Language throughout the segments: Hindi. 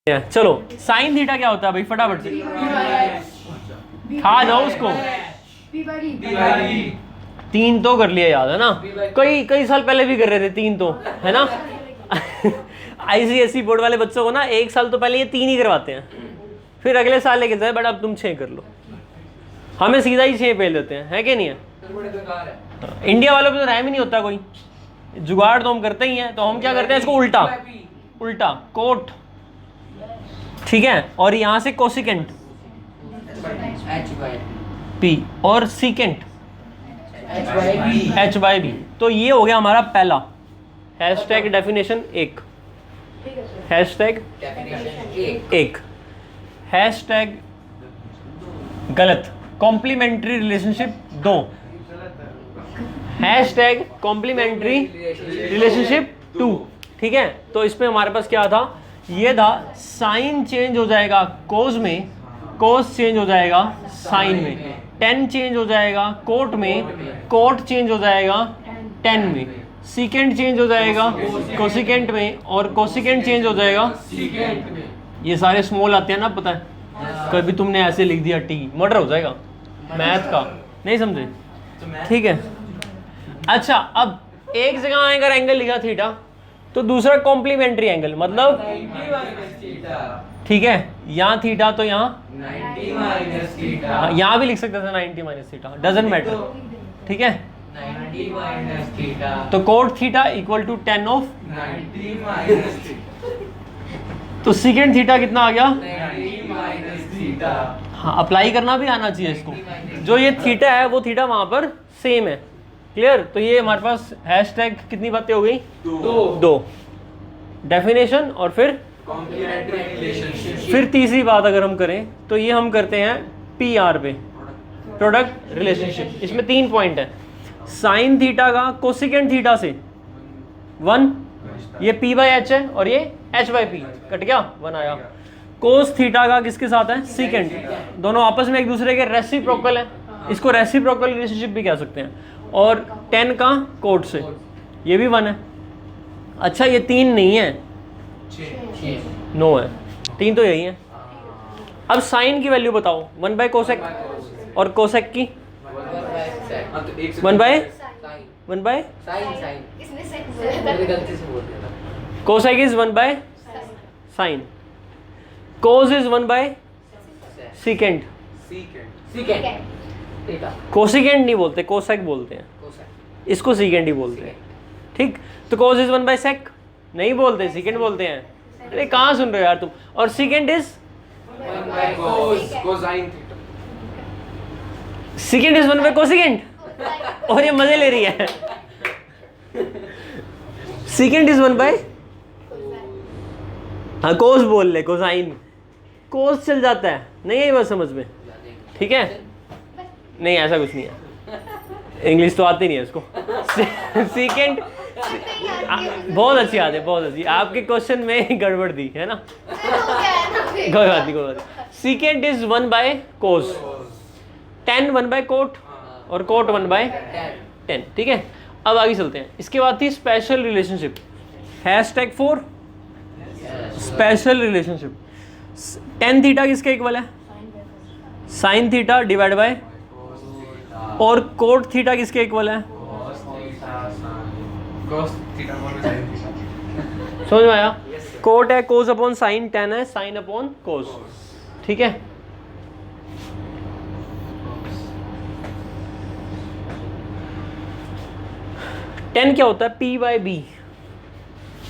चलो साइन थीटा क्या होता है भाई, फटाफट से खा जाओ उसको। 3 तो कर लिया याद है ना, कई साल पहले भी कर रहे थे 3 तो, है ना। आईसीएसई बोर्ड वाले बच्चों को ना 1 साल तो पहले ये 3 ही करवाते हैं, फिर अगले साल लेके जाए बट अब तुम 6 कर लो, हमें सीधा ही 6 फेल देते हैं, है कि नहीं है। इंडिया वालों पे तो रहम ही नहीं होता कोई, जुगाड़ तो हम करते ही हैं, तो हम क्या करते हैं इसको उल्टा कोट, ठीक है। और यहां से कोसिकेंट पी और सीकेंट एच बाई बी। तो ये हो गया हमारा पहला हैशटैग डेफिनेशन 1, हैशटैग 1, हैशटैग गलत complementary relationship 2, hashtag complementary relationship 2, ठीक है। तो इसमें हमारे पास क्या था, ये था साइन चेंज हो जाएगा कोस में, कोस चेंज हो जाएगा साइन में, टेन चेंज हो जाएगा कोट में, कोट चेंज हो जाएगा टेन में, सीकेंट चेंज हो जाएगा कोसिकेंट में, और कोसिकेंट चेंज हो जाएगा सीकेंट में। ये सारे स्मॉल आते हैं ना, पता है कभी तुमने ऐसे लिख दिया टी, मर्डर हो जाएगा मैथ का, नहीं समझे, ठीक है। अच्छा अब एक जगह अगर एंगल लिखा थीटा तो दूसरा कॉम्प्लीमेंट्री एंगल मतलब, ठीक है, यहाँ थीटा तो यहाँ 90 माइनस थीटा, यहाँ भी लिख सकते थे 90 माइनस थीटा, डजंट मैटर, ठीक है। 90 माइनस थीटा तो cot theta equal to 10 of 90 minus theta, तो सीकेंट थीटा कितना आ गया 90 माइनस थीटा। हाँ, अप्लाई करना भी आना चाहिए इसको, जो ये थीटा है वो थीटा वहां पर सेम है, क्लियर। तो ये हमारे पास हैशटैग कितनी बातें हो गई, 2 डेफिनेशन, और फिर कॉम्प्लीमेंट्री रिलेशनशिप। फिर तीसरी बात अगर हम करें तो ये हम करते हैं PR पे, प्रोडक्ट रिलेशनशिप। इसमें 3 पॉइंट है, साइन थीटा का कोसिकेंट थीटा से 1, ये P/H है और ये H/P, कट गया 1 आया। कोस थीटा का किसके साथ है, सीकेंट, दोनों आपस में एक दूसरे के रेसिप्रोकल है, इसको रेसिप्रोकल रिलेशनशिप भी कह सकते हैं। और 10 का कोट से, ये भी 1 है। अच्छा ये 3 नहीं है, 9 है, 3 तो यही है। अब साइन की वैल्यू बताओ, 1 बाय कोसेक, और कोसेक की 1 by cosec is 1 by sine, cos is 1 by secant, cosecant नहीं बोलते, कोसेक बोलते हैं, इसको सीकेंट ही बोलते हैं, ठीक। तो कोस इज 1 बाय सेक नहीं बोलते, सीकेंट बोलते हैं। अरे कहाँ सुन रहे हो यार तुम। और secant is 1 by cosine theta, secant is 1 by cosecant, और ये मजे ले रही है। सीकेंट इज 1 बाय, हाँ कोस बोल ले, कोसाइन कोस चल जाता है, नहीं है बस समझ में, ठीक है। नहीं ऐसा कुछ नहीं है, इंग्लिश तो आती नहीं है इसको। सीकेंट बहुत अच्छी आती है, बहुत अच्छी। आपके क्वेश्चन में गड़बड़ दी है ना, कोई बात नहीं। Secant is 1 by cos, 10 1 by cot, और कोट 1 बाय 10, ठीक है। अब आगे चलते हैं। इसके बाद थी special relationship, hashtag 4 special relationship. Tan theta किसके इक्वल है, साइन थीटा डिवाइड बाय, और कोट थीटा किसके इक्वल है, समझ में आया। कोट है कोस अपॉन साइन, टेन है साइन अपॉन कोस, ठीक है। टेन क्या होता है, P/B,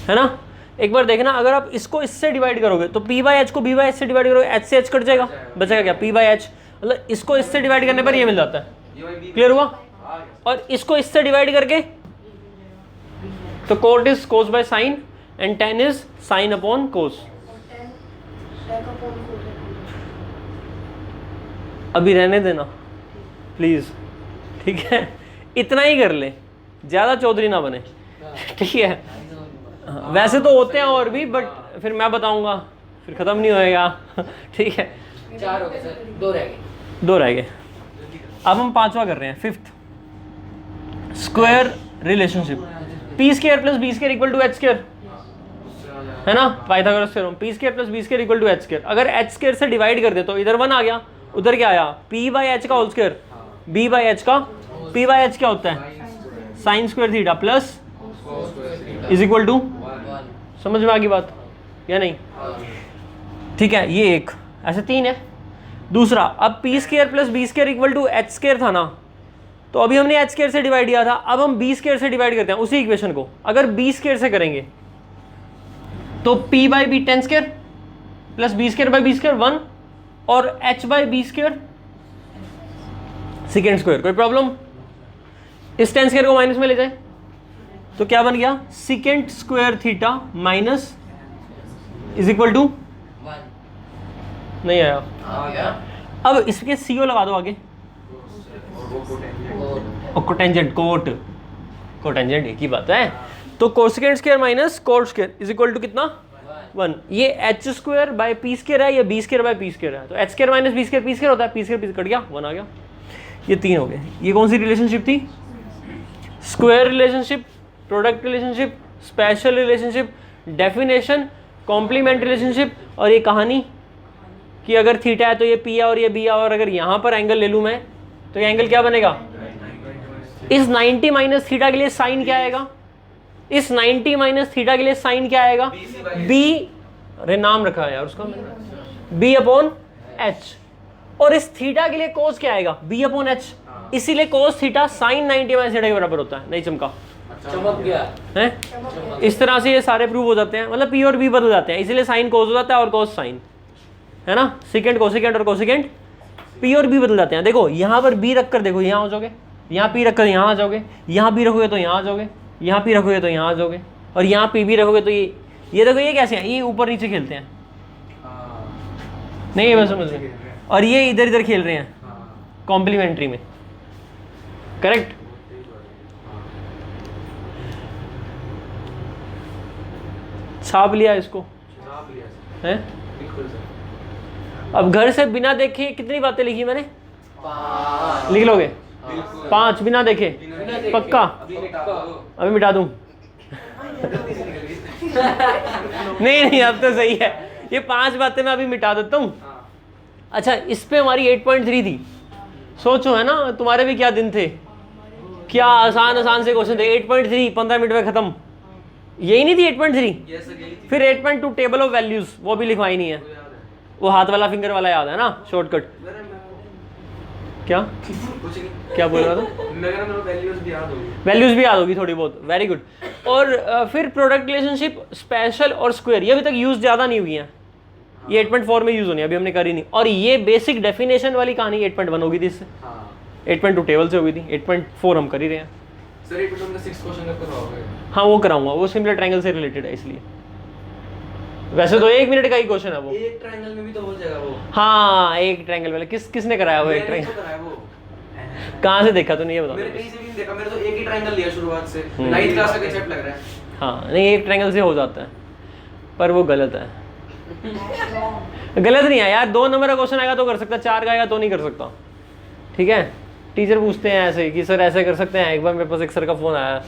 है ना। एक बार देखना, अगर आप इसको इससे डिवाइड करोगे तो P/H को B/H से डिवाइड करोगे, H से H कट जाएगा, बचेगा क्या P/H, मतलब इसको इससे डिवाइड करने पर ये मिल जाता है, क्लियर हुआ। और इसको इससे डिवाइड करके तो cot is cos by sine and tan is sine upon cos. अभी रहने देना प्लीज, ठीक है, इतना ही कर ले, ज्यादा चौधरी ना बने, ठीक है। वैसे तो होते हैं और भी, बट फिर मैं बताऊंगा, फिर खत्म नहीं होएगा, ठीक है। 4 हो गए सर, 2 रह गए। अब हम 5वां कर रहे हैं, 5th square relationship, P² + B² = H²। है ना, Pythagoras theorem, P square plus B square equal to H square. अगर एच स्क्वायर से डिवाइड कर दे तो इधर 1 आ गया, उधर क्या आया, पी बाई एच का whole square, B by H का, पी बाई एच क्या होता है, sine square theta plus is equal to, समझ में आ गई बात या नहीं? ठीक है, ये एक, ऐसे 3 है। दूसरा, अब P square plus B square equal to H square था ना, तो अभी हमने एच स्क्वायर से डिवाइड किया था, अब हम बी स्क्वायर से डिवाइड करते हैं उसी इक्वेशन को। अगर बी स्क्वायर से करेंगे तो p by B tan square plus B square by B square 1 और h by B square secant square. कोई प्रॉब्लम? इस टेन स्क्वायर को माइनस में ले जाए तो क्या बन गया, secant square theta minus is equal to 1। नहीं आया? अब इसके CO लगा दो आगे, कोटेंजेंट, कोटेंजेंट एक ही बात है। तो cosecant square minus cot square is equal to कितना, 1। ये H square by P square है, या B square by P square है, तो H square minus B square P square होता है, पी स्क्वायर कट गया, 1 आ गया। ये 3 हो गए। ये कौन सी रिलेशनशिप थी, square relationship, product relationship, special relationship, definition, complement relationship, और ये कहानी कि अगर थीटा है तो ये पी है और ये बी है, और अगर यहाँ पर एंगल ले लूँ मैं तो ये एंगल क्या बनेगा, इस 90 माइनस थीटा के लिए साइन क्या आएगा, इस 90 माइनस थीटा के लिए साइन क्या आएगा, बी, अरे नाम रखा है यार उसका मैंने, बी अपॉन एच, और इस थीटा के लिए कोस क्या आएगा, बी अपॉन एच, इसीलिए cos theta sine 90 minus theta के बराबर होता है। नहीं चमका, चमक गया है? इस तरह से ये सारे प्रूव हो जाते हैं, मतलब पी और बी बदल जाते हैं, इसीलिए साइन कोस हो जाता है और कोस साइन, है ना, सेकेंड कोसेकेंट और कोसेकेंट पी और बी बदल जाते हैं। देखो यहाँ पर बी रख कर देखो, यहाँ हो जाओगे, यहाँ पी रख कर यहाँ आ जाओगे, यहाँ बी रखोगे तो यहाँ आ जाओगे, यहाँ पी रखोगे तो यहाँ आ जाओगे, और यहाँ पी भी रखोगे तो ये देखो ये कैसे हैं, ये ऊपर नीचे खेलते हैं, नहीं ये बस समझ रहे, और ये इधर इधर खेल रहे हैं कॉम्प्लीमेंट्री में, करेक्ट? छाप लिया इसको, हैं? अब घर से बिना देखे कितनी बातें लिखी मैंने, लिख लोगे? 5 बिना देखे, पक्का? अभी मिटा दूं? नहीं अब तो सही है, ये 5 बातें मैं अभी मिटा देता हूँ। अच्छा, इस पे हमारी 8.3 थी, सोचो, है ना, तुम्हारे भी क्या दिन थे, क्या आसान से क्वेश्चन थे। 8.3 15 मिनट में खत्म, यही नहीं थी 8.3? फिर 8.2 टेबल ऑफ वैल्यूज, वो भी लिखवाई नहीं है, वो हाथ वाला फिंगर वाला याद है ना, शॉर्टकट। क्या क्या बोल रहा था? वैल्यूज भी याद होगी थोड़ी बहुत, वेरी गुड। और फिर प्रोडक्ट रिलेशनशिप, स्पेशल और स्क्वायर, ये अभी तक यूज ज्यादा नहीं हुई है, ये 8.4 में यूज होनी है, अभी हमने करी नहीं। और ये बेसिक डेफिनेशन वाली कहानी 8.1 होगी थी, इससे 8.2 टेबल से होगी थी, 8.4 हम कर ही रहे हैं। सर 8.1 में 6 क्वेश्चन कब करवाओगे? हाँ वो कराऊंगा, वो सिंपल ट्रायंगल से रिलेटेड है, इसलिए वैसे तो 1 मिनट का ही क्वेश्चन है वो। एक ट्रायंगल में भी तो हो जाएगा वो। हाँ, एक ट्रायंगल वाला किसने कराया वो? एक ट्रायंगल कहाँ से देखा तूने, ये बता। मैंने कहीं से भी नहीं देखा, मैंने तो एक ही ट्रायंगल लिया शुरुआत से, 9th क्लास का कंसेप्ट लग रहा है। हाँ नहीं, एक ट्रायंगल से हो जाता है, पर वो गलत है। गलत नहीं है यार, 2 नंबर का क्वेश्चन आएगा तो कर सकता, 4 का आएगा तो नहीं कर सकता, ठीक है? टीचर पूछते हैं ऐसे कि सर ऐसे कर सकते हैं। एक बार मेरे पास एक सर का फ़ोन आया,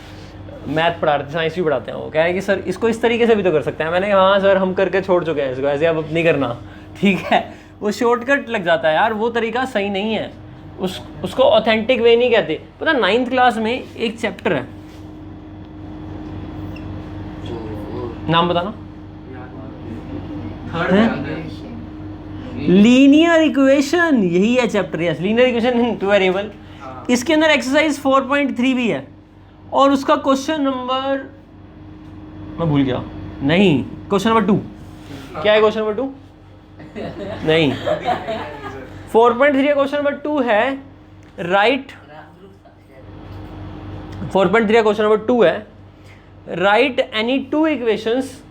मैथ पढ़ा रहे थे, साइंस भी पढ़ाते हैं, वो कह रहे हैं कि सर इसको इस तरीके से भी तो कर सकते हैं। मैंने कहा हाँ सर, हम करके छोड़ चुके हैं इसको, ऐसे अब नहीं करना, ठीक है? वो शॉर्टकट लग जाता है यार, वो तरीका सही नहीं है, उसको ऑथेंटिक वे नहीं कहते। पता 9th क्लास में एक चैप्टर है, नाम बताना, लीनियर इक्वेशन, यही है chapter, yes, linear equation in 2 variable. इसके अंदर एक्सरसाइज 4.3 भी है, और उसका क्वेश्चन नंबर मैं भूल गया, नहीं, क्वेश्चन नंबर 2 क्या है? क्वेश्चन नंबर 2 नहीं, 4.3 क्वेश्चन नंबर 2 है, राइट। 4.3 क्वेश्चन नंबर 2 है, right any 2 equations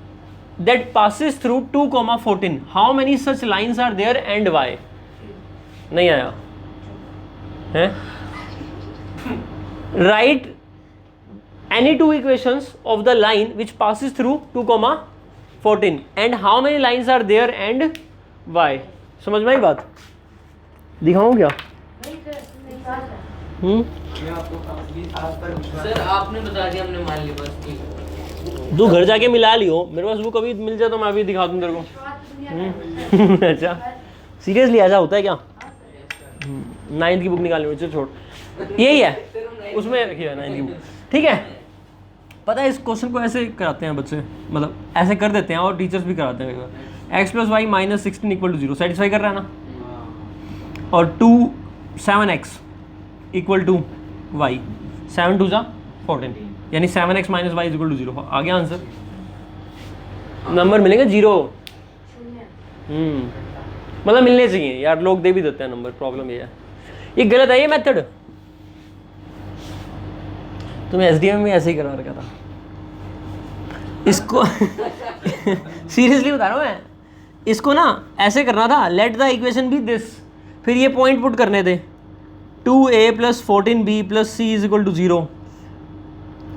that passes through 2,14, how many such lines are there and why? नहीं आया है? Write any 2 equations of the line which passes through 2,14 and how many lines are there and why? समझ में आई बात? दिखाऊं क्या? सर आपने बता दिया, हमने मान लिया बस, ठीक है। तू घर जाके मिला लियो, मेरे पास वो कभी मिल जाए तो मैं अभी दिखा दूँ तेरे को। अच्छा सीरियसली ऐसा होता है क्या? 9th की बुक निकालनी मुझे, छोड़, यही है उसमें रखी है 9th की बुक, ठीक है। पता है इस क्वेश्चन को ऐसे कराते हैं बच्चे, मतलब ऐसे कर देते हैं और टीचर्स भी कराते हैं। x + y - 16 = 0 सेटिस्फाई कर रहा है ना, और 7x = y, 7 2 14, यानी 7x - y = 0। आ गया आंसर, नंबर मिलेंगे 0। मतलब मिलने चाहिए यार, लोग दे भी देते हैं नंबर, प्रॉब्लम ये है। ये गलत है ये मेथड, तुम्हें एसडीएम में ऐसे ही करा रखा था इसको। सीरियसली बता रहा हूँ मैं, इसको ना ऐसे करना था, let the equation be this, फिर ये पॉइंट पुट करने थे 2a + 14b + c = 0।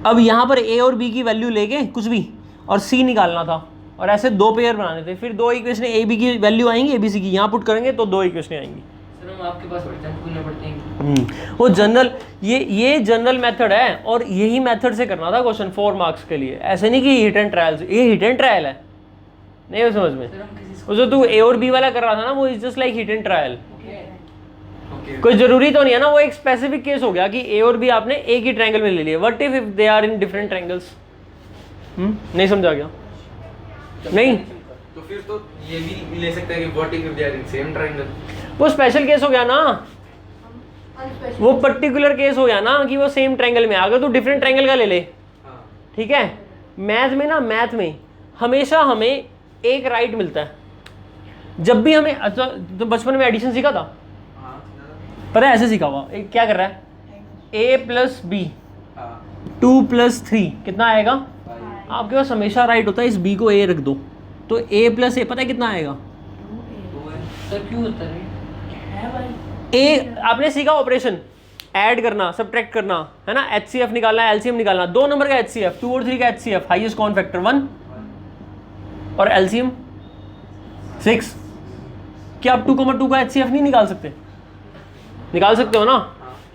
अब यहाँ पर a और b की वैल्यू लेके कुछ भी और c निकालना था, और ऐसे 2 पेयर बनाने थे, फिर 2 इक्वेशन a b की वैल्यू आएंगी, a b c की यहाँ पुट करेंगे तो 2 इक्वेशन आएंगी। सर हम आपके पास पढ़ते हैं। वो जनरल, ये जनरल मेथड है, और यही मेथड से करना था क्वेश्चन 4 मार्क्स के लिए। ऐसे नहीं कि हिट एंड ट्रायल, ये हिट एंड ट्रायल है, नहीं हो समझ में। वो जो तू ए और बी वाला कर रहा था ना, वो is just like hit and trial. कोई जरूरी तो नहीं है ना, वो एक स्पेसिफिक केस हो गया कि ए और बी आपने एक ही ट्रायंगल में ले लिया। What if they are in different triangles? नहीं समझा क्या? नहीं, तो फिर तो ये भी ले सकते हैं कि what if they are in same triangle. वो स्पेशल केस हो गया ना, वो पर्टिकुलर केस हो गया ना कि वो सेम ट्रायंगल में। अगर तू डिफरेंट ट्रायंगल का ले ले, ठीक है। मैथ में हमेशा हमें एक राइट मिलता है। जब भी हमें, अच्छा तो बचपन में एडिशन सीखा था, पता है ऐसे सीखा हुआ। एक क्या कर रहा है, a + b 2 + 3 कितना आएगा? आपके पास हमेशा राइट होता है, इस b को a रख दो तो a + a पता है कितना आएगा? सर क्यों होता है a आपने सीखा ऑपरेशन, ऐड करना, सब्ट्रैक्ट करना, है ना, HCF निकालना है, LCM निकालना। 2 नंबर का HCF, 2 और 3 का HCF, हाईएस्ट कॉमन फैक्टर 1 और LCM 6। क्या आप 2,2 का HCF नहीं निकाल सकते? निकाल सकते हो ना,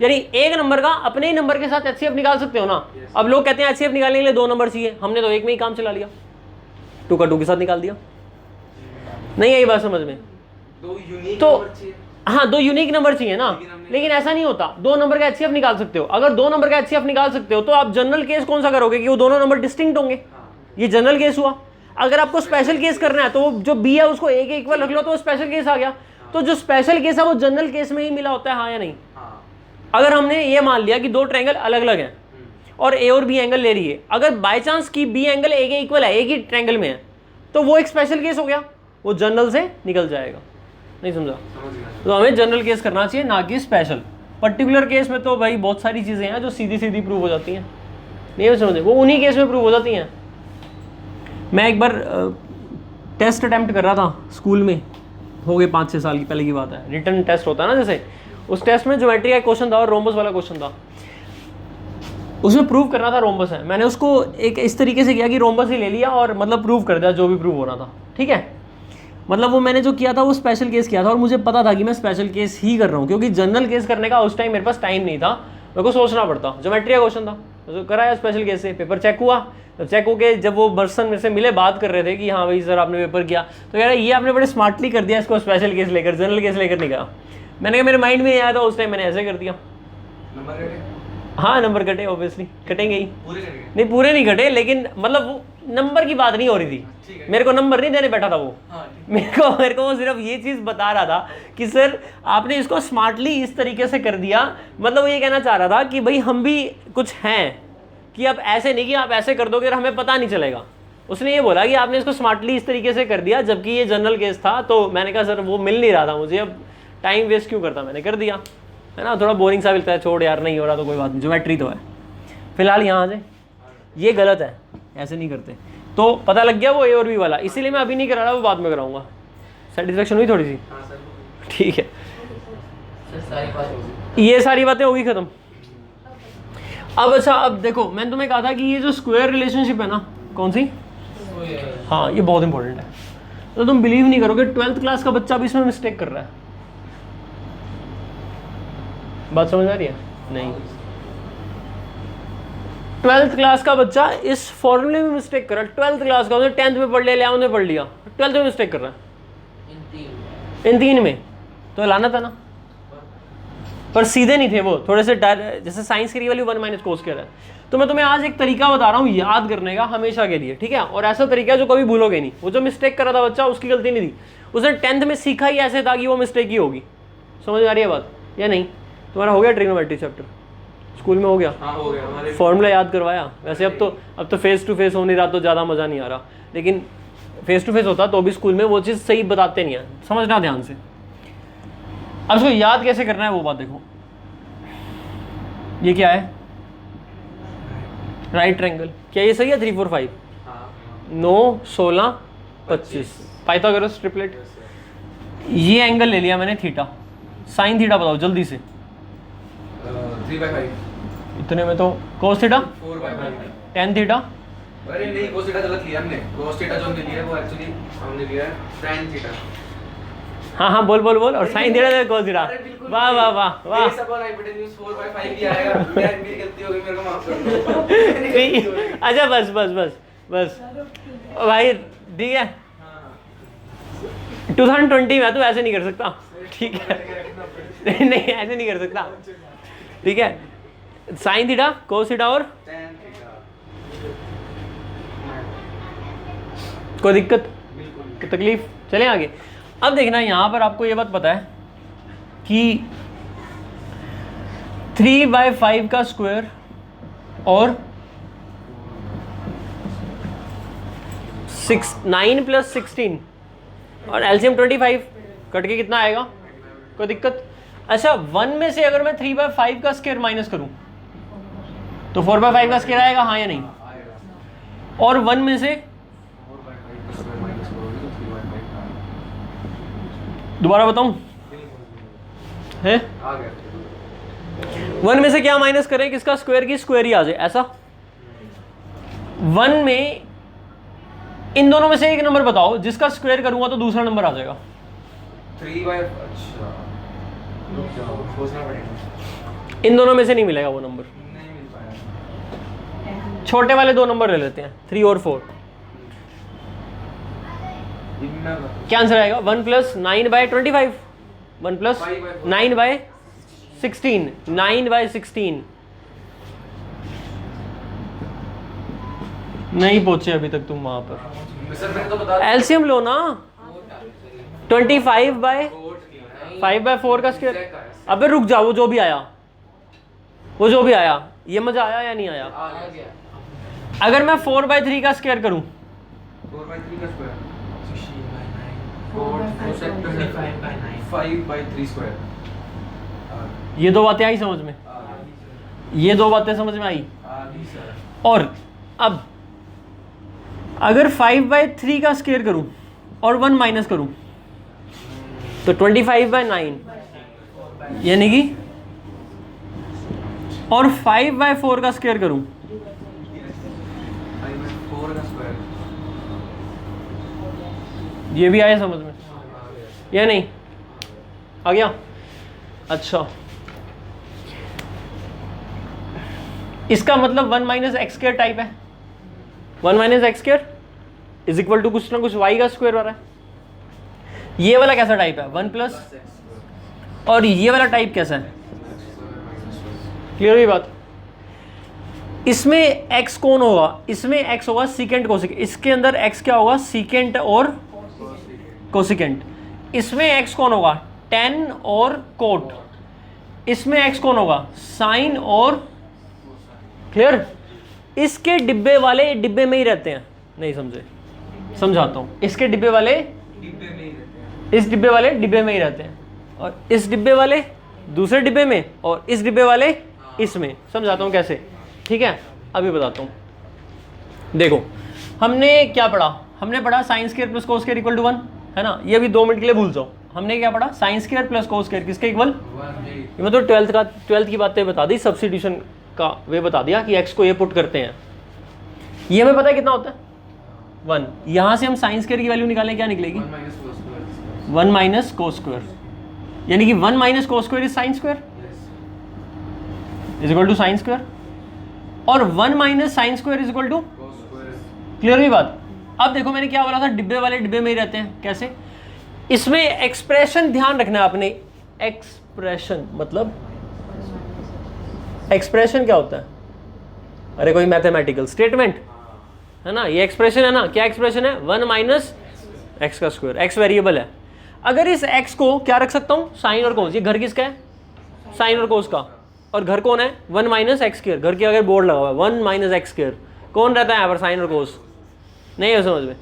यानी एक नंबर का अपने ही नंबर के साथ HCF निकाल सकते हो ना। अब लोग कहते हैं HCF निकालने के लिए 2 नंबर चाहिए, हमने तो एक में ही काम चला लिया, 2 का 2 के साथ निकाल दिया। नहीं आई बात समझ में? तो हाँ 2 यूनिक नंबर चाहिए ना, लेकिन ऐसा नहीं होता। 2 नंबर का HCF निकाल सकते हो। अगर 2 नंबर का HCF निकाल सकते हो तो आप जनरल केस कौन सा करोगे कि वो दोनों नंबर डिस्टिंक्ट होंगे, ये जनरल केस हुआ। अगर आपको स्पेशल केस करना है तो वो जो बी है उसको ए के इक्वल रख लो, तो वो स्पेशल केस आ गया। तो जो स्पेशल केस है वो जनरल केस में ही मिला होता है, हाँ या नहीं? अगर हमने ये मान लिया कि 2 ट्रायंगल अलग अलग हैं और ए और बी एंगल ले रही है, अगर बाय चांस की बी एंगल ए के इक्वल है, एक ही ट्रायंगल में है, तो वो एक स्पेशल केस हो गया, वो जनरल से निकल जाएगा। नहीं समझा? तो हमें जनरल केस करना चाहिए, ना कि स्पेशल। पर्टिकुलर केस में तो भाई बहुत सारी चीज़ें हैं जो सीधी सीधी प्रूव हो जाती हैं, नहीं समझे, वो उन्हीं केस में प्रूव हो जाती हैं। मैं एक बार टेस्ट अटैम्प्ट कर रहा था स्कूल में, हो गए 5-6 साल की पहले की बात है। रिटर्न टेस्ट होता है ना, जैसे उस टेस्ट में ज्योमेट्री का क्वेश्चन था और रोम्बस वाला क्वेश्चन था। उसमें प्रूव करना था रोम्बस है। मैंने उसको एक इस तरीके से किया कि रोम्बस ही ले लिया और मतलब प्रूव कर दिया जो भी प्रूव हो रहा था, ठीक है। मतलब वो मैंने जो किया था वो स्पेशल केस किया था, और मुझे पता था कि मैं स्पेशल केस ही कर रहा हूँ, क्योंकि जनरल केस करने का उस टाइम मेरे पास टाइम नहीं था, मेरे को सोचना पड़ता। ज्योमेट्री का क्वेश्चन था तो कराया स्पेशल केस से, पेपर चेक हुआ। तो चेक होके जब वो पर्सन मेरे से मिले, बात कर रहे थे कि हाँ भाई सर आपने पेपर किया, तो कह रहा ये आपने बड़े स्मार्टली कर दिया, इसको स्पेशल केस लेकर, जनरल केस लेकर नहीं गया। मैंने कहा मेरे माइंड में नहीं आया था उस टाइम, मैंने ऐसे कर दिया। हाँ नंबर कटे, ऑब्वियसली कटेंगे ही। नहीं पूरे नहीं कटे, लेकिन मतलब वो नंबर की बात नहीं हो रही थी, मेरे को नंबर नहीं देने बैठा था वो। मेरे को वो सिर्फ ये चीज़ बता रहा था कि सर आपने इसको स्मार्टली इस तरीके से कर दिया। मतलब वो ये कहना चाह रहा था कि भाई हम भी कुछ हैं, कि आप ऐसे नहीं कि आप ऐसे कर दोगे और हमें पता नहीं चलेगा। उसने ये बोला कि आपने इसको स्मार्टली इस तरीके से कर दिया, जबकि ये जनरल केस था। तो मैंने कहा सर वो मिल नहीं रहा था मुझे, अब टाइम वेस्ट क्यों करता, मैंने कर दिया, है ना। थोड़ा बोरिंग सा मिलता है, छोड़ यार नहीं हो रहा तो कोई बात नहीं, ज्योमेट्री तो है। फिलहाल यहाँ से ये गलत है, ऐसे नहीं करते। तो पता लग गया वो ए और बी वाला, इसीलिए मैं अभी नहीं करा रहा, वो बाद में कराऊंगा। सेटिस्फेक्शन हुई थोड़ी सी? ठीक है, ये सारी बातें होगी खत्म। अब अच्छा, अब देखो मैंने तुम्हें कहा था कि ये जो स्क्वायर रिलेशनशिप है ना, कौन सी, हाँ ये बहुत इंपॉर्टेंट है। तो तुम बिलीव नहीं करोगे 12th क्लास का बच्चा भी इसमें मिस्टेक कर रहा है। बात समझ आ रही है? नहीं, ट्वेल्थ क्लास का बच्चा इस फॉर्मूले में मिस्टेक कर रहा है। ट्वेल्थ क्लास का, उसने 10th में पढ़ लिया, 11th में पढ़ लिया, 12th में मिस्टेक कर रहा है इन तीन में, तो लाना था ना। पर सीधे नहीं थे वो, थोड़े से जैसे साइंस की वैल्यू 1 माइनस कोस स्क्वायर है। तो मैं तुम्हें आज एक तरीका बता रहा हूँ याद करने का हमेशा के लिए, ठीक है। और ऐसा तरीका है जो कभी भूलोगे नहीं। वो जो मिस्टेक कर रहा था बच्चा, उसकी गलती नहीं थी, उसने 10th में सीखा ही ऐसे था कि वो मिस्टेक ही होगी। समझ में आ रही है बात या नहीं? तुम्हारा हो गया ट्रिग्नोमेट्री चैप्टर स्कूल में? हो गया, हाँ हो गया। फॉर्मूला याद करवाया। वैसे अब तो फेस टू फेस हो नहीं रहा तो ज़्यादा मज़ा नहीं आ रहा, लेकिन फेस टू फेस होता तो भी स्कूल में वो चीज़ सही बताते नहीं है, समझना ध्यान से। अब इसको याद कैसे करना है वो बात देखो। ये क्या है? Right triangle. क्या ये सही है? 3 4 5 9 16 25 पाइथागोरस ट्रिपलेट। ये एंगल ले लिया मैंने थीटा, साइन थीटा बताओ जल्दी से। 3/5 इतने में तो कोस थीटा 4/5। tan theta. अरे नहीं, कोस थीटा गलत लिया हमने। कोस थीटा जो हमने लिया है वो एक्चुअली हमने लिया है tan थीटा। हाँ बोल और साइन थीटा कोस थीटा। वाह वाह वाह वाह। ये सब और हाइपोटेन्यूज 4/5 ही आएगा। मेरी गलती हो गई, मेरे को माफ कर दो। अच्छा बस भाई ठीक है। 2020 में तो ऐसे नहीं कर सकता, ठीक है। नहीं ऐसे नहीं कर सकता, ठीक है। साइन थीटा कोस थीटा और tan थीटा। कोई दिक्कत कोई तकलीफ? चलें आगे। अब देखना यहाँ पर आपको ये बात पता है कि 3/5 का स्क्वायर और 9 + 16 और एलसीएम 25 कट के कितना आएगा? कोई दिक्कत? अच्छा 1 में से अगर मैं 3/5 का स्क्वायर माइनस करूं तो 4/5 का स्क्वायर आएगा, हाँ या नहीं? और 1 में से 4/5 का स्क्वायर माइनस करोगे तो 3/5 दोबारा बताऊं है? आ गया। 1 में से क्या माइनस करें? किसका स्क्वायर की स्क्वायर ही आ जाए, ऐसा। 1 में इन दोनों में से एक नंबर बताओ जिसका स्क्वायर करूंगा तो दूसरा नंबर आ जाएगा। 3/, अच्छा रुक जाओ, सोचना पड़ेगा। इन दोनों में से नहीं मिलेगा वो नंबर। नहीं मिल पाया। छोटे वाले 2 नंबर ले लेते हैं, 3 और 4। इतना क्या आंसर आएगा? 1 + 9/25, 1 + 9/16, 9/16। नहीं पहुंचे अभी तक तुम वहां पर। सर मैंने तो बता एलसीएम लो ना। 25/5/4 का स्क्वायर। अबे रुक जाओ, वो जो भी आया ये मजा आया या नहीं आया? आ गया। अगर मैं 4/3 का स्क्वायर करूं 4/3 का स्क्वायर 5/3 स्क्वायर। ये 2 बातें आई समझ में? ये 2 बातें समझ में आई। और अब अगर 5/3 का स्क्वायर करूं और 1 माइनस करूं तो 25/9 यानी कि, और 5/4 का स्क्वायर करूं 5/4 का स्क्वायर। ये भी आया समझ में या नहीं? आ गया? अच्छा इसका मतलब 1 - x² टाइप है। 1 - x² इज इक्वल टू कुछ ना कुछ y का स्क्वायर हो रहा है। ये वाला कैसा टाइप है? 1 +, और ये वाला टाइप कैसा है? क्लियर हुई बात? इसमें x कौन होगा? इसमें x होगा सीकेंट कोसिकेंट। इसके अंदर x क्या होगा? सीकेंट और कोसिकेंट। इसमें x कौन होगा? tan और कोट। इसमें x कौन होगा? साइन और, क्लियर? इसके डिब्बे वाले डिब्बे में ही रहते हैं। नहीं समझे? समझाता हूं। इसके डिब्बे वाले डिब्बे में ही रहते हैं। इस डिब्बे वाले डिब्बे में ही रहते हैं, और इस डिब्बे वाले दूसरे डिब्बे में, और इस डिब्बे वाले इसमें। समझाता हूं कैसे, ठीक है? अभी बताता हूं। देखो हमने क्या पढ़ा? हमने पढ़ा sin² + cos² = 1, है ना? ये अभी 2 मिनट के लिए भूल जाओ। हमने क्या पढ़ा? sin² + cos² किसके इक्वल? ये मतलब 12th की बातें बता दी, सब्स्टिट्यूशन का वे बता दिया कि x को ये पुट करते हैं। ये हमें पता है कितना होता है? 1। यहाँ से हम sin² की वैल्यू निकालें, क्या निकलेगी? 1 - cos², यानी कि 1 - cos² is sin² is equal to sin²। और 1 minus sine square is equal to, clear हुई बात। अब देखो मैंने क्या बोला था, डिब्बे वाले डिब्बे में ही रहते हैं। कैसे? इसमें एक्सप्रेशन ध्यान रखना है आपने। एक्सप्रेशन मतलब एक्सप्रेशन क्या होता है? अरे कोई मैथमेटिकल स्टेटमेंट है ना, ये एक्सप्रेशन है ना। क्या एक्सप्रेशन है? 1 माइनस एक्स का स्क्वायर। एक्स वेरिएबल है। अगर इस एक्स को क्या रख सकता हूँ? साइन और कोस। ये घर किसका है? साइन और कोस का। और घर कौन है? 1 माइनस एक्स स्क्वायर। घर के अगर बोर्ड लगा हुआ है 1 माइनस एक्स स्क्वायर, कौन रहता है यहाँ पर? साइन और कोस। नहीं है समझ में?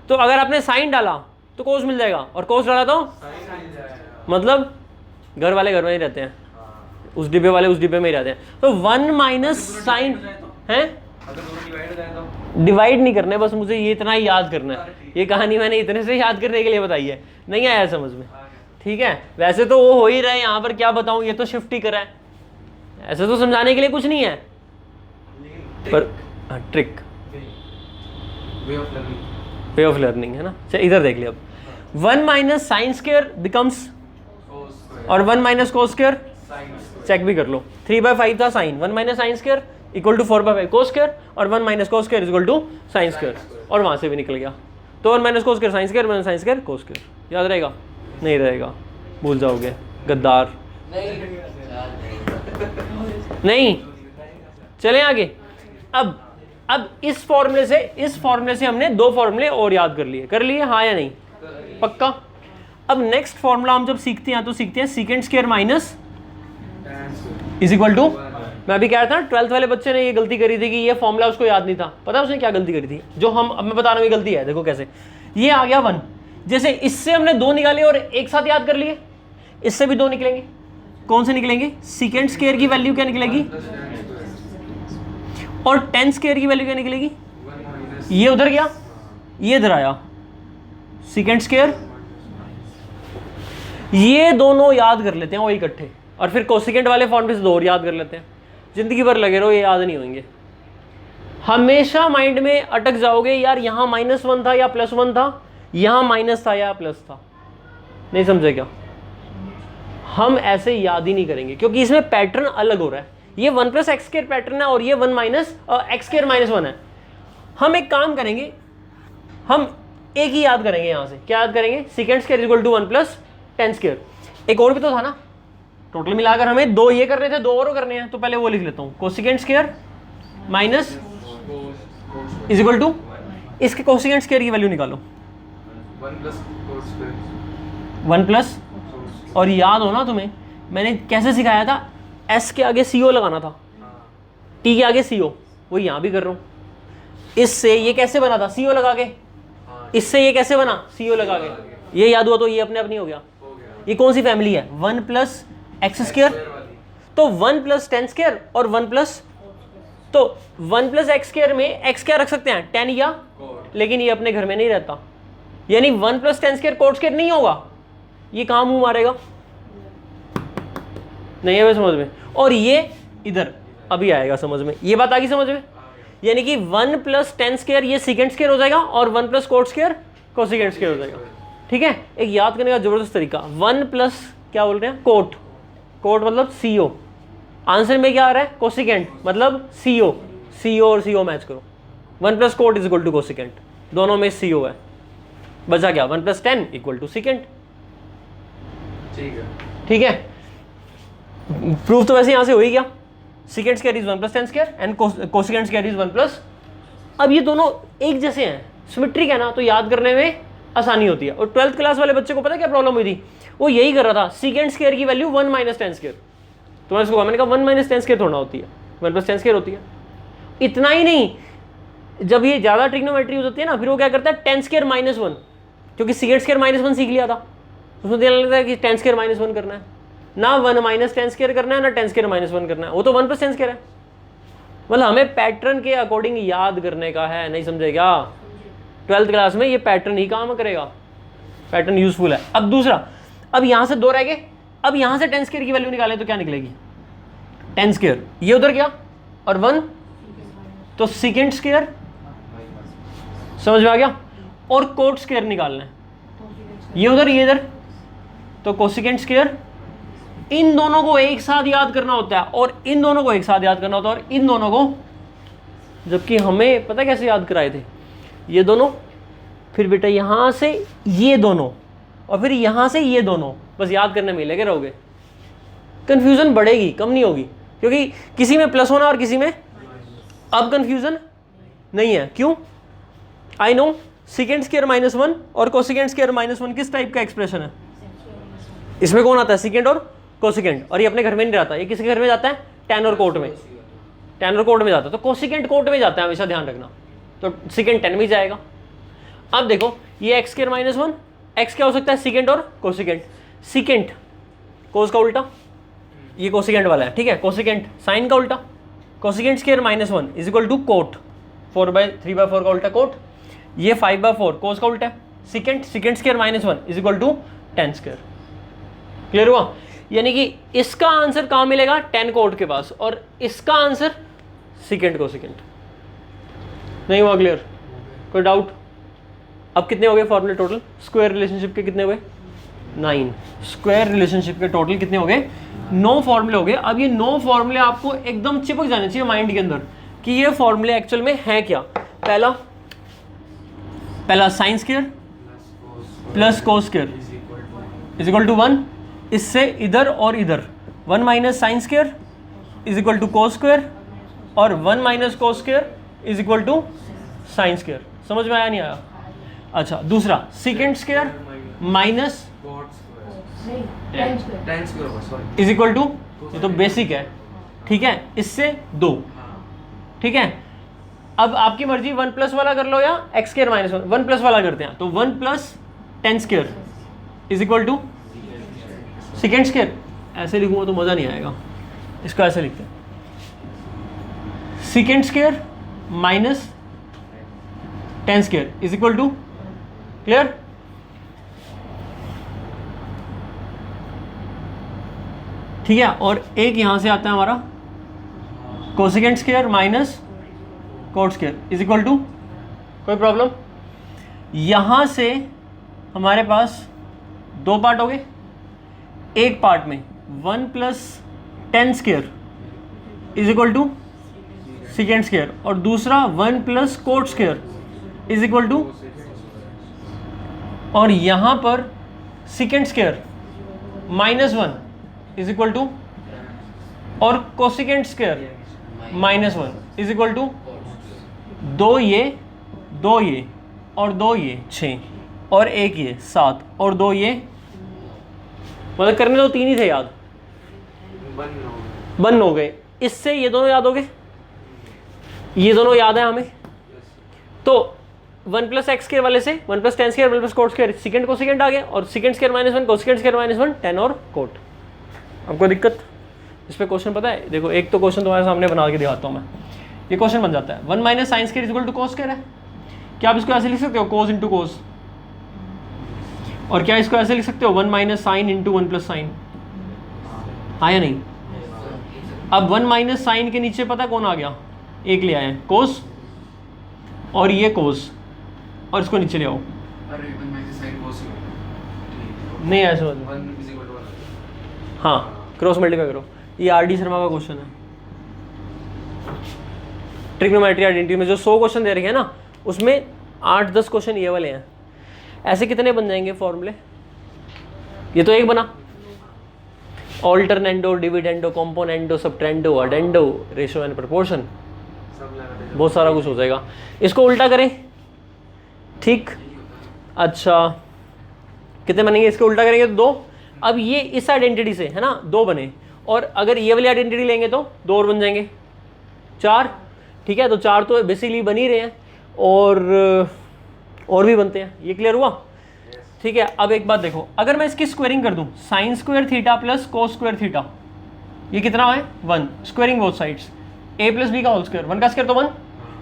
तो अगर आपने साइन डाला तो कोस मिल जाएगा, और कोस डाला तो मतलब घर वाले घर में ही रहते हैं, उस डिब्बे वाले उस डिब्बे में ही रहते हैं। तो 1 माइनस साइन है, डिवाइड नहीं करना है, बस मुझे ये इतना ही याद करना है। ये कहानी मैंने इतने से याद करने के लिए बताई है, नहीं आया समझ में? ठीक है, वैसे तो वो हो ही रहा है यहाँ पर, क्या बताऊँ, ये तो शिफ्ट ही करा है, ऐसे तो समझाने के लिए कुछ नहीं है, पर ट्रिक, वे ऑफ लर्निंग है ना। चल इधर देख लिया। अब 1 माइनस साइन स्क्वायर बिकम्स, और 1 माइनस कोस स्क्वायर, चेक भी कर लो। 3/5 था sine, 1 minus sine square equal to 4/5 cos square, और 1 minus cos square equal to sine square, और वहां से भी निकल गया। तो 1 minus cos square sine square, 1 sine square cos square. याद रहेगा? नहीं रहेगा, भूल जाओगे, गद्दार। नहीं, चले आगे। अब इस फॉर्मूले से हमने 2 फॉर्मूले और याद कर लिए, हाँ या नहीं? पक्का। अब नेक्स्ट फॉर्मूला हम जब सीखते हैं तो सीखते हैं secant square minus is equal to, मैं अभी कह रहा था 12th वाले बच्चे ने ये गलती करी थी कि ये फॉर्मूला उसको याद नहीं था। पता है उसने क्या गलती करी थी? जो हम अब मैं बता रहा हूँ, ये गलती है, देखो कैसे। ये आ गया 1, जैसे इससे हमने 2 निकाले और एक साथ याद कर लिए, इससे भी 2 निकलेंगे। कौन से निकलेंगे? सीकेंड स्क्वायर की वैल्यू क्या निकलेगी, और 10 स्क्वायर की वैल्यू क्या निकलेगी? ये उधर गया, ये इधर आया, सीकेंड स्क्वायर। ये दोनों याद कर लेते हैं वो इकट्ठे, और फिर कोसेकेंड वाले फॉर्मूले से 2 और याद कर लेते हैं। जिंदगी भर लगे रहो, ये याद नहीं होंगे। हमेशा माइंड में अटक जाओगे, यार यहाँ -1 था या +1 था, यहाँ माइनस था या प्लस था। नहीं समझे क्या? हम ऐसे याद ही नहीं करेंगे, क्योंकि इसमें पैटर्न अलग हो रहा है। ये 1 + x स्क्वायर पैटर्न है, और ये 1 माइनस x स्क्वायर -1 है। हम एक काम करेंगे, हम एक ही याद करेंगे यहाँ से। क्या याद करेंगे? Secant square equal to 1 + 10 square. एक और भी तो था ना, टोटल मिलाकर हमें 2 ये करने थे, 2 और करने हैं, तो पहले वो लिख लेता हूँ। Cosecant square minus is equal to, इसके कोसेकेंड स्क्वायर की वैल्यू निकालो, 1 प्लस, और याद हो ना तुम्हें मैंने कैसे सिखाया था, s के आगे CO लगाना था, t के आगे CO, वो यहाँ भी कर रहा हूँ। इससे ये कैसे बना था? CO लगा के। इससे ये कैसे बना? CO लगा के। ये याद हुआ तो ये अपने आप नहीं हो गया। ये कौन सी फैमिली है? 1 + x स्क्वायर, तो 1 + 10 स्क्वायर और 1 प्लस, तो 1 + x स्क्वायर में x क्या रख सकते हैं? 10 या, लेकिन ये अपने घर में नहीं रहता, यानी 1 + 10 स्क्वायर कोड स्क्वायर नहीं होगा। ये कहाँ मुंह मारेगा? नहीं है समझ में? और ये इधर अभी आएगा समझ में, ये बात आ गई समझ में? यानी कि 1 + 10 स्क्वायर ये सीकेंड स्क्वायर हो जाएगा, और 1 + कोड स्क्वायर कोसेकेंड स्क्वायर हो जाएगा। ठीक है, एक याद करने का जबरदस्त तरीका। 1 + क्या बोल रहे हैं? कोट, कोट मतलब CO। आंसर में क्या आ रहा है? कोसेकेंड, मतलब CO। CO और CO मैच करो। 1 + cot is equal to cosecant, दोनों में CO है। बचा क्या? 1 + 10 इक्वल टू सीकेंड। ठीक है, प्रूफ तो वैसे यहां से हो ही गया। Secant square is 1 + 10 square and cosecant square is 1 plus. अब ये दोनों एक जैसे हैं, सिमेट्रिक है ना, तो याद करने में आसानी होती है। और 12th क्लास वाले बच्चे को पता क्या प्रॉब्लम हुई थी? वो यही कर रहा था, सीकेंड स्क्वायर की वैल्यू 1 - 10 स्क्वायर। तो मैंने उसको कहा, मैंने कहा 1 - 10 स्क्वायर थोड़ा होती है, 1 + 10 स्क्वायर होती है। इतना ही नहीं, जब ये ज्यादा ट्रिग्नोमेट्री यूज होती है ना, फिर वो क्या करता है? 10 स्क्वायर -1, क्योंकि सीकेंड स्क्वायर -1 सीख लिया था, उसमें देना लगता है कि 10 स्क्वायर -1 करना है ना, 1 - 10 स्क्वायर करना है ना 10 स्क्वायर -1 करना है, वो तो 1 + 10 स्क्वायर है। मतलब हमें पैटर्न के अकॉर्डिंग याद करने का है, नहीं समझे क्या? 12th क्लास में ये पैटर्न ही काम करेगा, पैटर्न यूजफुल है। अब दूसरा, अब यहां से 2 रह गए, अब यहां से 10 स्क्वायर की वैल्यू निकालें तो क्या निकलेगी? 10 स्क्वायर, ये उधर गया और 1, तो सीकेंड स्क्वायर, समझ में आ गया? और कोट स्क्वायर निकालना है, ये उधर ये इधर, तो कोसेकेंड स्क्वायर। इन दोनों को एक साथ याद करना होता है, और इन दोनों को एक साथ याद करना होता है, और इन दोनों को जबकि हमें पता कैसे याद कराए थे, ये दोनों, फिर बेटा यहाँ से ये दोनों, और फिर यहाँ से ये दोनों, बस याद करने में लगे रहोगे। कंफ्यूजन बढ़ेगी, कम नहीं होगी, क्योंकि किसी में प्लस होना और किसी में, अब कंफ्यूजन नहीं है। क्यों? आई नो सेकेंड स्क्वायर -1 और कोसेकेंड स्क्वायर -1 किस टाइप का एक्सप्रेशन है? इसमें कौन आता है? सेकेंड और कोसेकेंड। और ये अपने घर में नहीं रहता, ये किसके घर में जाता है? टेन और कोट में, टेन और कोट में जाता है, तो कोसेकेंड कोट में जाता है, हमेशा ध्यान रखना। तो सेकेंड 10 में जाएगा। अब देखो ये x स्क्वायर -1, x क्या हो सकता है? सेकेंड और कोसेकेंड। सेकेंड कोस का उल्टा, ये कोसेकेंड वाला है, ठीक है, कोसेकेंड साइन का उल्टा, cosecant square -1 is equal to cot, 4/3/4 का उल्टा कोट, ये 5/4 कोस का उल्टा है, secant square -1 is equal to 10 square. Clear हुआ? यानी कि इसका आंसर कहाँ मिलेगा? 10 कोट के पास, और इसका आंसर सेकेंड कोसेकेंड। नहीं हुआ क्लियर? कोई डाउट? अब कितने हो गए फॉर्मूले टोटल स्क्वायर रिलेशनशिप के? कितने हो गए? 9 स्क्वायर रिलेशनशिप के टोटल कितने हो गए? 9 फॉर्मूले हो गए। अब ये 9 फॉर्मूले आपको एकदम चिपक जाने चाहिए माइंड के अंदर कि ये फॉर्मूले एक्चुअल में है क्या। पहला sine square plus cos square is equal to 1, इससे इधर और इधर 1 minus sine square is equal to cos square, और 1 minus cos square is equal to sine square. समझ में आया नहीं आया? अच्छा, दूसरा secant square minus is equal to, ये तो बेसिक है, ठीक है, इससे 2, ठीक है। अब आपकी मर्जी 1 प्लस वाला कर लो या x स्क्वायर -1, 1 प्लस वाला करते हैं, तो 1 plus 10 square is equal to second square. ऐसे लिखूंगा तो मज़ा नहीं आएगा, इसको ऐसे लिखते हैं, second square minus 10 square is equal to, clear? ठीक है, और एक यहां से आता है हमारा cosecant square minus cot square is equal to, कोई प्रॉब्लम? यहां से हमारे पास 2 पार्ट हो गए, एक पार्ट में 1 plus 10 square is equal to second square, और दूसरा 1 plus cot square is equal to, और यहां पर second square -1 is equal to, और cosecant square -1 is equal to 2 ये और 2 ये 6 और 1 ये 7 और 2 ये, मतलब करने तो 3 ही थे याद, बन हो गए। इससे ये दोनों याद हो गए, ये दोनों याद है हमें। तो 1 प्लस एक्स स्क्वायर वाले से 1 plus 10 square 1 plus cot square, second को सेकेंड आ गया, और सेकेंड स्क्वायर -1 कोसेकेंड स्क्वायर -1 10 और कोट। आपको दिक्कत इस पे क्वेश्चन पता है? देखो एक तो क्वेश्चन तुम्हारे सामने बना के दिखाता हूँ मैं। ये क्वेश्चन बन जाता है 1 minus sine square equal to cos square है। क्या आप इसको ऐसे लिख सकते हो कोस इंटू कोस, और क्या इसको ऐसे लिख सकते हो 1 minus sine into 1 plus sign, हाँ या नहीं? अब 1 माइनस साइन के नीचे पता कौन आ गया? एक ले आए कोस, और ये कोस, और इसको नीचे ले आओ। नहीं ऐसे हाँ, क्रॉस मल्टीप्लाई करो। ये आर.डी. शर्मा का क्वेश्चन है ट्रिग्नोमेट्री आइडेंटिटी में, जो 100 क्वेश्चन दे रखे हैं ना, उसमें 8-10 क्वेश्चन ये वाले हैं। ऐसे कितने बन जाएंगे फॉर्मूले? ये तो एक बना, alternendo, dividendo, componendo, subtrahendo, addendo, ratio and proportion, बहुत सारा कुछ हो जाएगा। इसको उल्टा करें, ठीक? अच्छा, कितने बनेंगे? इसको उल्टा करेंगे तो 2। अब ये इस आइडेंटिटी से है ना 2 बने, और अगर ये वाली आइडेंटिटी लेंगे तो 2 और बन जाएंगे 4, ठीक है? तो 4 तो बेसिकली बन ही रहे हैं, और भी बनते हैं। ये क्लियर हुआ? ठीक है। अब एक बात देखो, अगर मैं इसकी स्क्वायरिंग कर दूं, sine square theta plus cos square theta, ये कितना है? 1, squaring both sides, a plus B का होल स्क्वायर, 1 का स्क्वायर तो 1,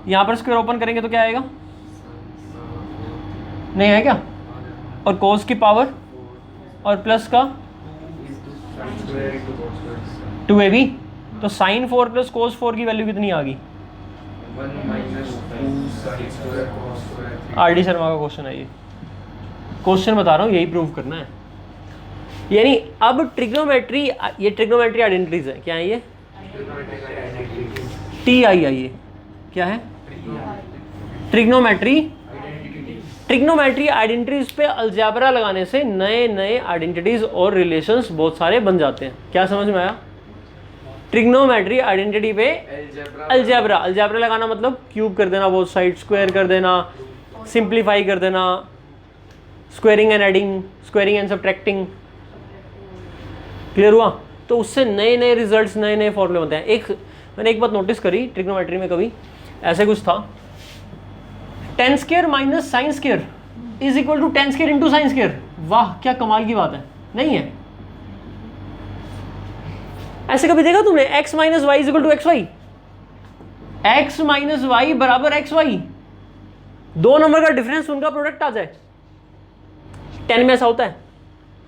यहाँ पर स्क्वायर ओपन करेंगे तो क्या आएगा? नहीं है क्या? और कोस की पावर और प्लस का 2ab, तो साइन 4 प्लस कोस 4 की वैल्यू कितनी आ गई? आर.डी. शर्मा का क्वेश्चन है ये, क्वेश्चन बता रहा हूँ, यही प्रूव करना है। यानी अब ट्रिग्नोमेट्री, ये ट्रिग्नोमेट्री आइडेंटिटीज है, क्या है ये? TII, ये क्या है? ट्रिग्नोमेट्री ट्रिग्नोमेट्री आइडेंटिटीज पे अलजेब्रा लगाने से नए नए आइडेंटिटीज और रिलेशंस बहुत सारे बन जाते हैं। क्या समझ में आया? ट्रिग्नोमेट्री आइडेंटिटी पे अलजेब्रा, अलजेब्रा लगाना मतलब क्यूब कर देना, बोथ साइड स्क्वायर कर देना, सिंप्लीफाई कर देना, squaring and adding, squaring and subtracting. Clear हुआ? तो उससे नए नए रिजल्ट्स, नए नए फॉर्मूले होते हैं। मैंने एक बात नोटिस करी ट्रिग्नोमेट्री में, कभी ऐसे कुछ था, tan square minus sine square is equal to tan square into sine square. वाह, क्या कमाल की बात है, नहीं है? ऐसे कभी देखा तुमने? x minus Y is equal to X Y, X minus Y बराबर एक्स वाई, दो नंबर का डिफरेंस, उनका प्रोडक्ट आ जाए। tan में ऐसा होता है,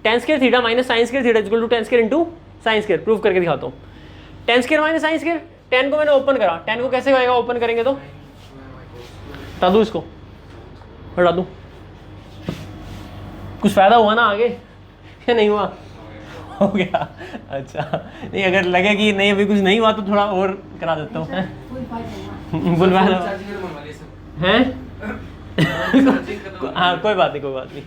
tan square theta minus sine square theta is equal to tan square into sine square. Proof करके दिखाता हूँ। tan square minus sine square, tan को मैंने ओपन करा, tan को कैसे होएगा ओपन करेंगे तो? हटा दूँ इसको, हटा दूँ, कुछ फायदा हुआ ना आगे या नहीं हुआ? हो गया। अच्छा, नहीं अगर लगे कि नहीं अभी कुछ नहीं हुआ तो थोड़ा और करा देता हूँ। बुलवा लो हैं? हाँ कोई बात नहीं, कोई बात नहीं,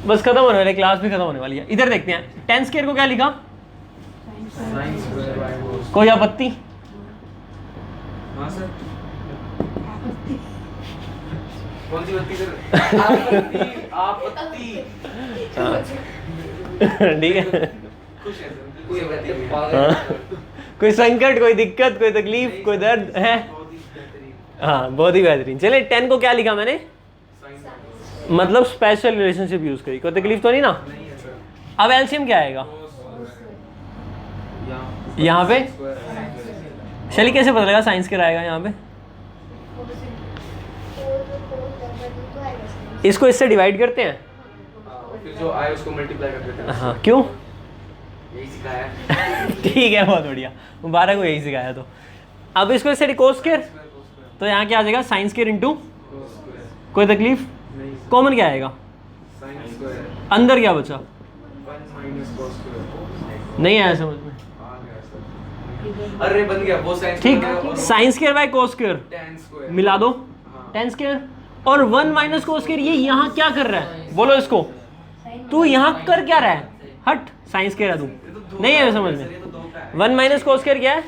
बस खत्म होने वाली, क्लास भी खत्म होने वाली है। इधर देखते हैं, tan स्क्वायर को क्या लिखा? कोई आपत्ति? हाँ सर। कौन सी बत्ती सर? आपत्ति। ठीक है, खुश है सर, कोई बत्ती नहीं है। हाँ। कोई संकट, कोई दिक्कत, कोई तकलीफ, कोई दर्द है? बहुत ही बेहतरीन। हाँ बहुत ही बेहतरीन। चले, 10 को क्या लिखा मैंने? मतलब स्पेशल रिलेशनशिप यूज करी, कोई तकलीफ तो नहीं ना? नहीं है सर। अब एलसीएम क्या आएगा यहाँ पे? चलिए कैसे पता लगा साइंस क्या आएगा यहाँ पे? इसको इससे डिवाइड करते हैं, फिर जो आए उसको मल्टीप्लाई कर देते हैं। हाँ क्यों? यही सिखाया। ठीक है, बहुत बढ़िया, मुबारक को यही सिखाया। तो अब इसको इससे कोस स्क्वायर, तो यहाँ क्या आ जाएगा? साइन स्क्वायर इंटू, कोई तकलीफ? कॉमन क्या आएगा? Sine square. अंदर क्या बचा? 1 माइनस cos स्क्वायर। नहीं आया समझ में? आ गया सर। अरे बन गया वो साइन ठीक, square. Sine square by cos square tan square मिला दो, हाँ। tan स्क्वायर और 1 माइनस कोस स्क्वायर। ये यहाँ क्या कर रहा है बोलो इसको? तू यहाँ कर क्या रहा है? हट, साइन स्क्वायर है तू, नहीं है समझ में? 1 माइनस कोस स्क्वायर क्या है?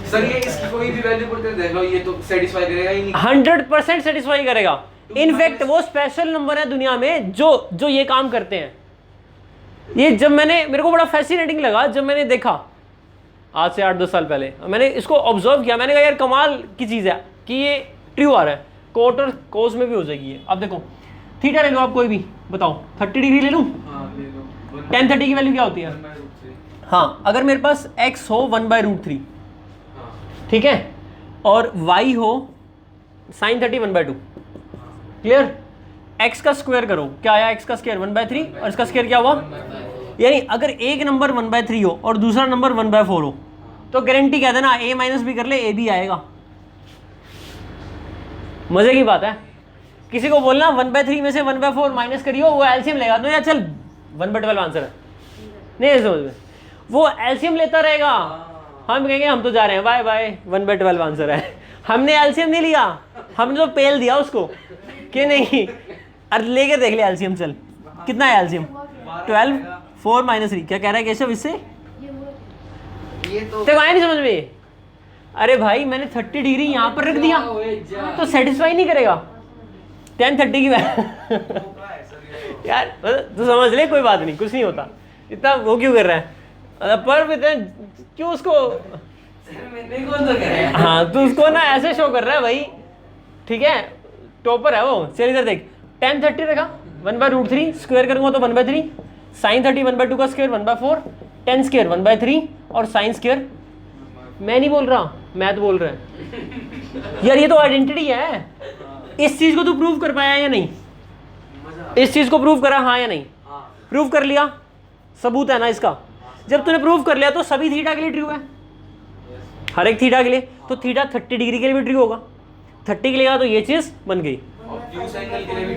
सर ये इसकी कोई भी वैल्यू पुट कर देख लो, ये तो सेटिस्फाई करेगा ही नहीं। 100% सेटिस्फाई करेगा। इनफैक्ट वो स्पेशल नंबर है दुनिया में जो ये काम करते हैं। ये जब मेरे को बड़ा फैसिनेटिंग लगा जब मैंने देखा आज से 8-10 साल पहले, मैंने इसको ऑब्जर्व किया, मैंने कहा यार कमाल की चीज़ है कि ये ट्रू आ रहा है, कोट और कोस में भी हो जाएगी ये। अब देखो थीटा ले लो आप, कोई भी बताओ, 30 डिग्री ले लूँ? हाँ ले लो। tan 30 की वैल्यू क्या होती है? 1/√3। हाँ, अगर मेरे पास x हो 1/√3, हाँ ठीक है, और y हो sin 30 1/2, क्लियर? x का स्क्वायर करो, क्या आया? x का स्क्वायर 1/3 और इसका स्क्वायर क्या हुआ? यानी अगर एक नंबर 1/3 हो और दूसरा नंबर 1/4 हो तो गारंटी कह देना a माइनस भी कर ले a भी आएगा। मजे की बात है। किसी को बोलना 1/3 में से 1/4 माइनस करियो, वो एलसीएम लेगा तो यार चल 1/12 आंसर है, नहीं है समझ में? वो एलसीएम लेता रहेगा, हम कहेंगे हम तो जा रहे हैं बाय बाय, 1/12 आंसर है। हमने एलसीएम नहीं लिया, हमने तो पेल दिया उसको कि नहीं, अरे लेके देख ले एलसीएम, चल कितना है एलसीएम? 12, 4 माइनस 3, क्या कह रहा है केशव इससे? ये तो देखो आया नहीं समझ में? अरे भाई मैंने 30 डिग्री यहाँ पर रख दिया तो सेटिस्फाई नहीं करेगा। tan 30 की यार तू समझ ले, कोई बात नहीं, कुछ नहीं होता, इतना वो क्यों कर रहा है? पर इतना क्यों उसको, हाँ तू उसको ना ऐसे शो कर रहा है भाई, ठीक है, टॉपर है वो। चल इधर देख, tan 30 रखा 1/√3, स्क्वायर करूंगा तो 1/3, sin 30 1/2 का स्क्वायर 1/4, tan स्क्वायर 1/3 और sin स्क्वायर, मैं नहीं बोल रहा, मैथ बोल रहा है यार, ये तो आइडेंटिटी है। इस चीज को तू प्रूव कर पाया या नहीं? इस चीज को प्रूव करा हाँ या नहीं? प्रूव कर लिया, सबूत है ना इसका। जब तूने प्रूव कर लिया तो सभी थीटा के लिए ट्रू है, हर एक थीटा के लिए, तो थीटा 30 डिग्री के लिए भी ट्रू होगा, 30 के लिए तो ये चीज बन गई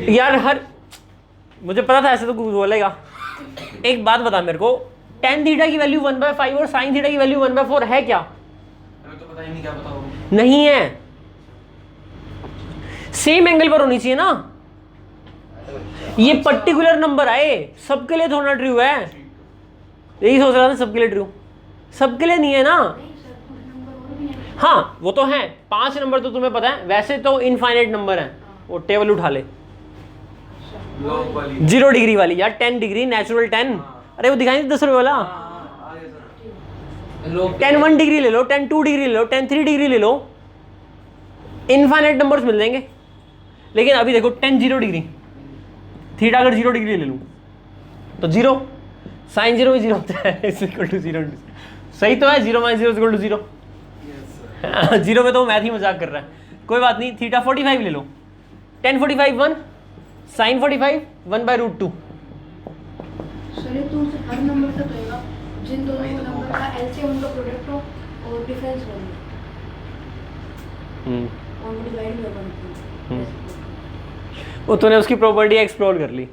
यार। हर मुझे पता था ऐसे तो कुछ बोलेगा। एक बात बता मेरे को, tan थीटा की वैल्यू 1/5 और sin थीटा की वैल्यू 1/4 है क्या? पता ही नहीं क्या पता होगा। नहीं है, सेम एंगल पर होनी चाहिए ना। ये पर्टिकुलर नंबर आए सबके लिए थोड़ा ट्रू है, यही सोच रहा था सबके लिए ट्रू, सबके लिए नहीं है ना। हाँ वो तो है, 5 नंबर तो तुम्हें पता है, वैसे तो इनफाइनाइट नंबर है। वो टेबल उठा ले, लॉग वाली 0 डिग्री वाली यार, 10 डिग्री नेचुरल 10। अरे वो दिखाई 10 रुपये वाला। आ गया सर। 10 1 डिग्री ले लो, 10 2 डिग्री ले लो, 10 3 डिग्री ले लो, इनफाइनाइट नंबर्स मिल जाएंगे। लेकिन अभी देखो 10 0 डिग्री, थीटा अगर 0 डिग्री ले लूँ तो 0, साइन 0 भी 0 होता है, इज इक्वल टू 0। सही तो है, 0 - 0 इक्वल टू 0। 0 में तो मैथ ही मजाक कर रहा है, कोई बात नहीं। थीटा 45 ले लो, 10 45 1, साइन 45 1/√2। सर ये तो हर नंबर तक रहेगा, जिन दोनों नंबर का एलसीएम उनका प्रोडक्ट हो और डिफरेंस हो और वो डिवाइड भी होगा। वो तूने उसकी प्रॉपर्टी एक्सप्लोर कर ली।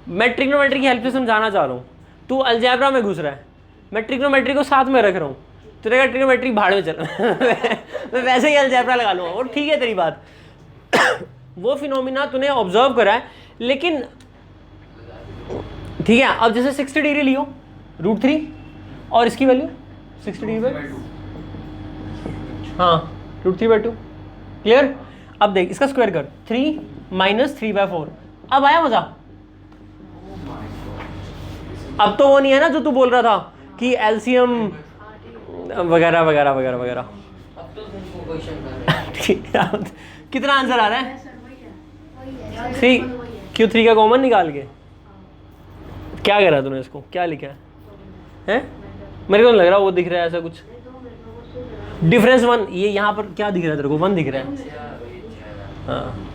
मैं ट्रिग्नोमेट्री की हेल्प से समझाना चाह रहा हूँ, तू अलजेब्रा में घुस रहा है, मैं ट्रिग्नोमेट्री को साथ में रख रहा हूँ। तेरे का ट्रिग्नोमेट्री भाड़ में चल मैं वैसे ही अलजेब्रा लगा लूँगा, और ठीक है तेरी बात। वो फिनोमिना तूने ऑब्जर्व करा है, लेकिन ठीक है। अब जैसे 60 डिग्री लियो, √3 और इसकी वैल्यू 60 डिग्री पर, हाँ √3/2, क्लियर। अब देख इसका स्क्वायर कर, 3 - 3/4। अब आया मजा। अब तो वो नहीं है ना जो तू बोल रहा था कि एलसीएम वगैरह वगैरह वगैरह वगैरह। अब तो तुमको क्वेश्चन कर रहे हैं। ठीक है, कितना आंसर आ रहा है? सर वही है 3। क्यों 3 का कॉमन निकाल के क्या करा तूने, इसको क्या लिखा है? मेरे को नहीं लग रहा वो दिख रहा है ऐसा कुछ। डिफरेंस 1, ये यहाँ पर क्या दिख रहा है तेरे को? 1 दिख रहा है। हाँ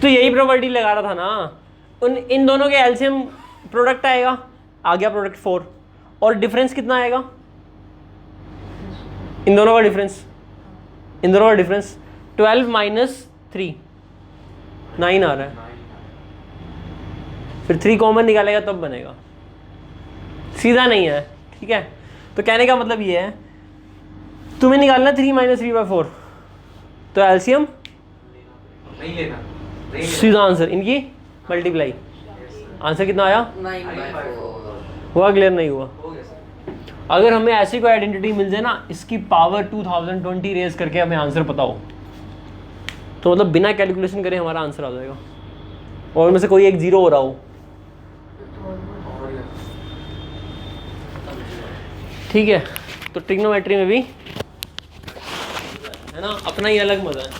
तो यही प्रॉपर्टी लगा रहा था ना। इन दोनों के एलसीएम प्रोडक्ट आएगा, आ गया प्रोडक्ट 4, और डिफरेंस कितना आएगा? इन दोनों का डिफरेंस, इन दोनों का डिफरेंस 12 - 3 9 आ रहा है। फिर 3 कॉमन निकालेगा तब बनेगा, सीधा नहीं है, ठीक है। तो कहने का मतलब ये है, तुम्हें निकालना 3 - 3/4, तो एलसीएम नहीं लेना, नहीं लेना। सीधा आंसर इनकी मल्टीप्लाई। आंसर कितना आया? 9/4। हुआ क्लियर? नहीं हुआ? हो गया सर। अगर हमें ऐसी कोई आइडेंटिटी मिल जाए ना, इसकी पावर 2020 रेज करके हमें आंसर पता हो, तो मतलब बिना कैलकुलेशन करे हमारा आंसर आ जाएगा, और उनमें से कोई एक 0 हो रहा हो। और क्या? ठीक है, तो ट्रिग्नोमेट्री में भी है ना अपना ही अलग मजा है।